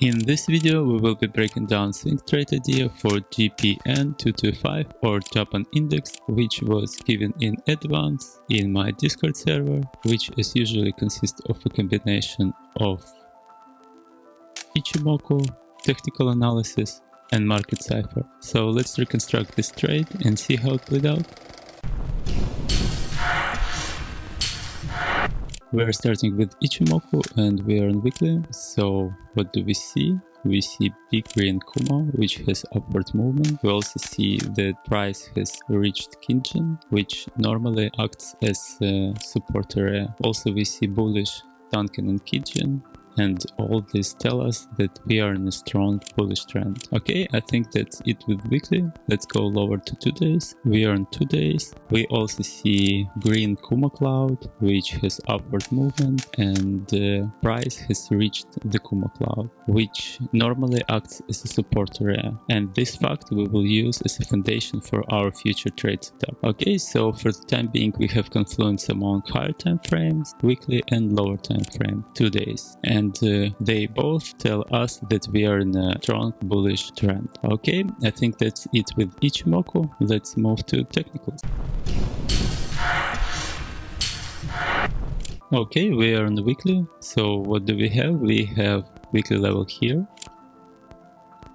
In this video, we will be breaking down swing trade idea for JPN225 or Japan index, which was given in advance in my Discord server, which as usually consists of a combination of Ichimoku, technical analysis, and Market Cipher. So let's reconstruct this trade and see how it played out. We're starting with Ichimoku and we are on weekly. So what do we see? We see big green Kumo, which has upward movement. We also see that price has reached Kijun, which normally acts as a support area. Also we see bullish Tanken and Kijun. And all this tell us that we are in a strong bullish trend. Okay, I think that's it with weekly. Let's go lower to 2 days. We are on 2 days. We also see green Ichimoku Cloud, which has upward movement, and the price has reached the Kumo Cloud, which normally acts as a support area. And this fact we will use as a foundation for our future trade setup. Okay, so for the time being, we have Confluence among higher time frames, weekly and lower time frame, 2 days. And they both tell us that we are in a strong bullish trend. Okay, I think that's it with Ichimoku. Let's move to technicals. Okay, we are on the weekly. So what do we have? We have weekly level here.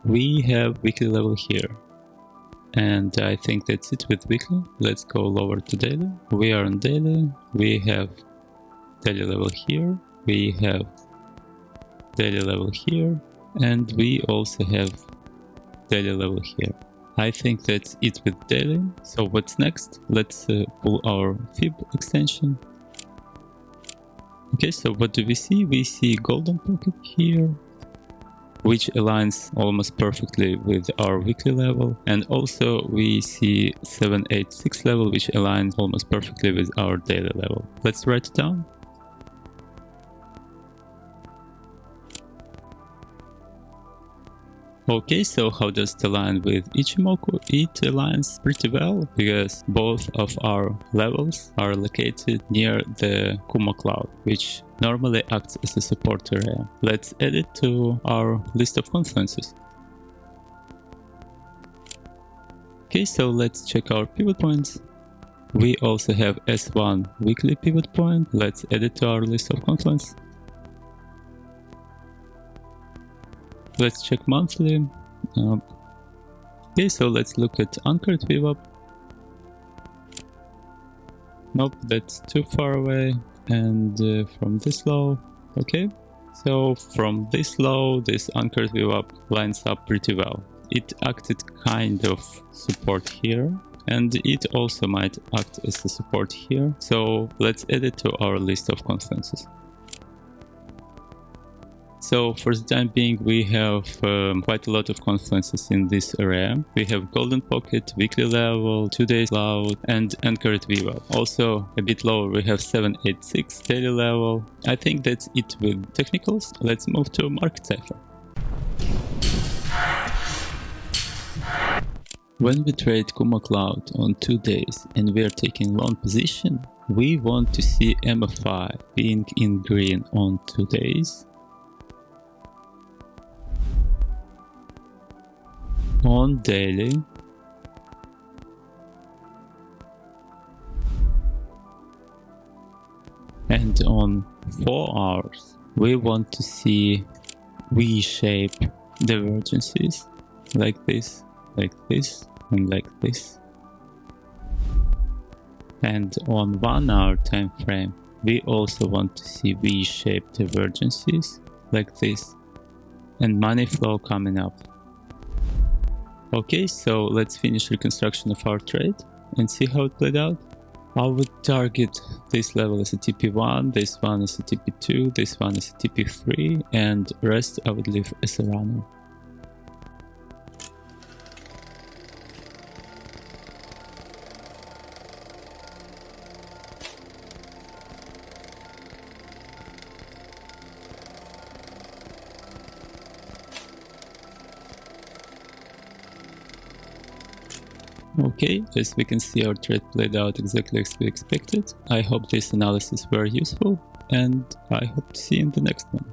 We have weekly level here. And I think that's it with weekly. Let's go lower to daily. We are on daily. We have daily level here. We have daily level here, and we also have daily level here. I think that's it with daily. So what's next? Let's pull our Fib extension. Okay, so what do we see? We see golden pocket here, which aligns almost perfectly with our weekly level, and also we see 786 level, which aligns almost perfectly with our daily level. Let's write it down. Okay, so how does it align with Ichimoku? It aligns pretty well because both of our levels are located near the Kumo Cloud, which normally acts as a support area. Let's add it to our list of confluences. Okay, so let's check our pivot points. We also have S1 weekly pivot point. Let's add it to our list of confluence. Let's check monthly. Okay, so let's look at anchored VWAP. Nope, that's too far away. And from this low, okay. So from this low, this anchored VWAP lines up pretty well. It acted kind of support here, and it also might act as a support here. So let's add it to our list of confluences. So for the time being, we have quite a lot of confluences in this area. We have golden pocket, weekly level, 2 days cloud, and anchored VWAP. Also a bit lower, we have 786 daily level. I think that's it with technicals. Let's move to Market Cipher. When we trade Kumo Cloud on 2 days and we are taking long position, we want to see MFI being in green on 2 days. On daily, and on 4 hours, we want to see V-shape divergences like this, and like this. And on 1 hour time frame, we also want to see V-shaped divergences like this, and money flow coming up. Okay, so let's finish reconstruction of our trade and see how it played out. I would target this level as a TP1, this one as a TP2, this one as a TP3, and rest I would leave as a runner. Okay, as we can see, our trade played out exactly as we expected. I hope this analysis were useful, and I hope to see you in the next one.